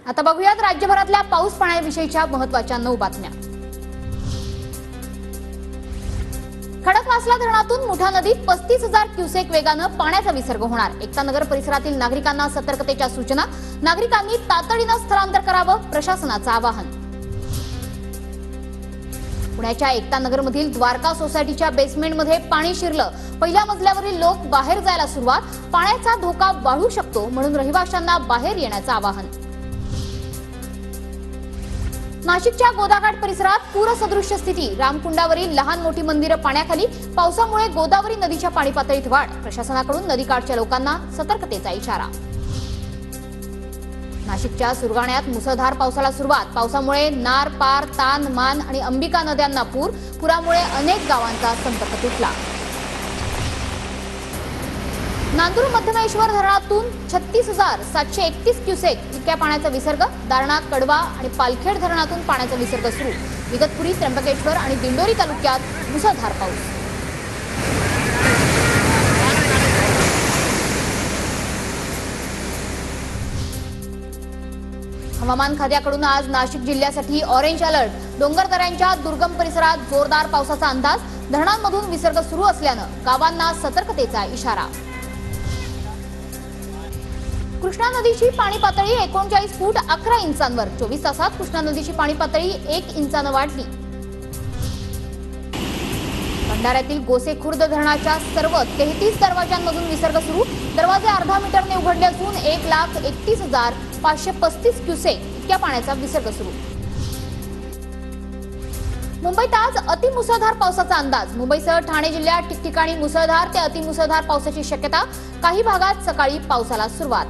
आता बघूयात राज्यभरातल्या पाऊस पाण्याविषयीच्या महत्त्वाच्या 9 बातम्या। खडकवासला धरणातून मुठा नदीत 35,000 क्युसेक वेगानं पाण्याचा विसर्ग होणार। एकता नगर परिसरातील नागरिकांना सतर्कतेच्या सूचना। नागरिकांनी तातडीनं स्थलांतर करावं, प्रशासनाचं आवाहन। पुण्याच्या एकता नगरमधील द्वारका सोसायटीच्या बेसमेंटमध्ये पाणी शिरलं। पहिल्या मजल्यावरील लोक बाहेर जायला सुरुवात। पाण्याचा धोका वाढू शकतो म्हणून रहिवाशांना बाहेर येण्याचं आवाहन। नाशिकच्या गोदाघाट परिसरात पूरसदृश्य स्थिती। रामकुंडावरील लहान मोठी मंदिरं पाण्याखाली। पावसामुळे गोदावरी नदीच्या पाणी पातळीत वाढ। प्रशासनाकडून नदीकाठच्या लोकांना सतर्कतेचा इशारा। नाशिकच्या सुरगाण्यात मुसळधार पावसाला सुरुवात। पावसामुळे नार, पार, तान, मान आणि अंबिका नद्यांना पूर। पुरामुळे अनेक गावांचा संपर्क तुटला। नांदूर मध्यमेश्वर धरणातून 36,731 क्युसेक इतक्या पाण्याचा विसर्ग। दारणा, कडवा आणि पालखेड धरणातून पाण्याचा विसर्ग सुरू। इगतपुरी, त्र्यंबकेश्वर आणि दिंडोरी तालुक्यात मुसळधार पाऊस। हवामान खात्याकडून आज नाशिक जिल्ह्यासाठी ऑरेंज अलर्ट। डोंगरदऱ्यांच्या दुर्गम परिसरात जोरदार पावसाचा अंदाज। धरणांमधून विसर्ग सुरू असल्यानं गावांना सतर्कतेचा इशारा। कृष्णा नदीची पाणी पातळी 39 फूट 11 इंचांवर। 24 तासात कृष्णा नदीची पाणी पातळी 1 इंचानं वाढली। भंडाऱ्यातील गोसेखुर्द धरणाच्या सर्व 33 दरवाजांमधून विसर्ग सुरू। दरवाजे अर्धा मीटरने उघडले असून 1,31,535 क्युसेक इतक्या पाण्याचा विसर्ग सुरू। मुंबईत आज अतिमुसळधार पावसाचा अंदाज। मुंबईसह ठाणे जिल्ह्यात ठिकठिकाणी मुसळधार ते अतिमुसळधार पावसाची शक्यता। काही भागात सकाळी पावसाला सुरुवात।